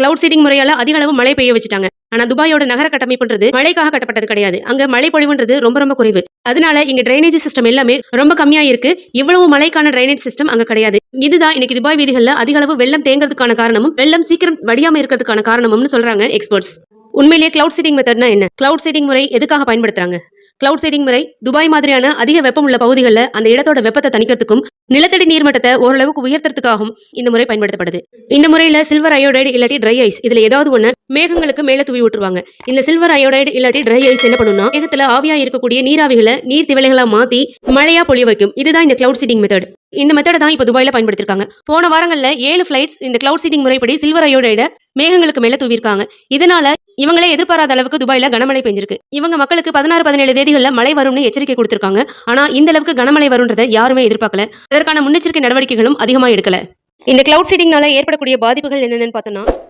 Cloud seeding முறையால அதிக அளவு மழை பெய்ய வச்சுட்டாங்க. ஆனா துபாயோட நகர கட்டமைப்புன்றது மழைக்காக கட்டப்பட்டது கிடையாது. அங்க மழை பொழிவுன்றது ரொம்ப ரொம்ப குறைவு. அதனால இங்க டிரைனேஜ் சிஸ்டம் எல்லாமே ரொம்ப கம்மியா இருக்கு. இவ்வளவு மழைக்கான டிரைனேஜ் சிஸ்டம் அங்க கிடையாது. இதுதான் இன்னைக்கு துபாய் வீதிகள்ல அதிக அளவு வெள்ளம் தேங்குறதுக்கான காரணமும், வெள்ளம் சீக்கிரம் வடியாம இருக்கிறதுக்கான காரணமும்னு சொல்றாங்க எக்ஸ்பர்ட்ஸ். உண்மையிலேயே கிளவுட் சீடிங் மெத்தட்னா என்ன? கிளவுட் சீடிங் முறை எதுக்காக பயன்படுத்துறாங்க? கிளவுட் சீடிங் முறை துபாய் மாதிரியான அதிக வெப்பம் உள்ள பகுதிகளில் அந்த இடத்தோட வெப்பத்தை தணிக்கிறதுக்கும், நிலத்தடி நீர்மட்டத்தை ஓரளவுக்கு உயர்த்துறதுக்காகவும் இந்த முறை பயன்படுத்தப்படுது. இந்த முறையில சில்வர் அயோடைடு இல்லாட்டி ட்ரை ஐஸ் இதுல ஏதாவது ஒண்ணு மேகங்களுக்கு மேல தூவி விட்டுருவாங்க. இந்த சில்வர் அயோடைடு இல்லாட்டி ட்ரை ஐஸ் என்ன பண்ணும்னா, மேகத்துல ஆவியா இருக்கக்கூடிய நீராவிகளை நீர் திவலைகளா மாத்தி மழையா பொழிய வைக்கும். இதுதான் இந்த கிளவுட் சீடிங் மெத்தட். இந்த மெத்தடை தான் இப்ப துபாயில பயன்படுத்திருக்காங்க. போன வாரங்கள்ல 7 ஃபிளைட்ஸ் இந்த கிளவுட் சீடிங் முறைப்படி சில்வர் அயோடைட மேகங்களுக்கு மேல தூவிருக்காங்க. இதனால இவங்களே எதிர்பாராத அளவுக்கு துபாயில கனமழை பெஞ்சிருக்கு. இவங்க மக்களுக்கு 16, 17 தேதிகள்ல மழை வரும்னு எச்சரிக்கை கொடுத்திருக்காங்க. ஆனா இந்த அளவுக்கு கனமழை வரும்ன்றதை யாருமே எதிர்பார்க்கல. அதற்கான முன்னெச்சரிக்கை நடவடிக்கைகளும் அதிகமா எடுக்கல. இந்த கிளவுட் சீடிங்னால ஏற்படக்கூடிய பாதிப்புகள் என்னென்னு பார்த்தோம்னா,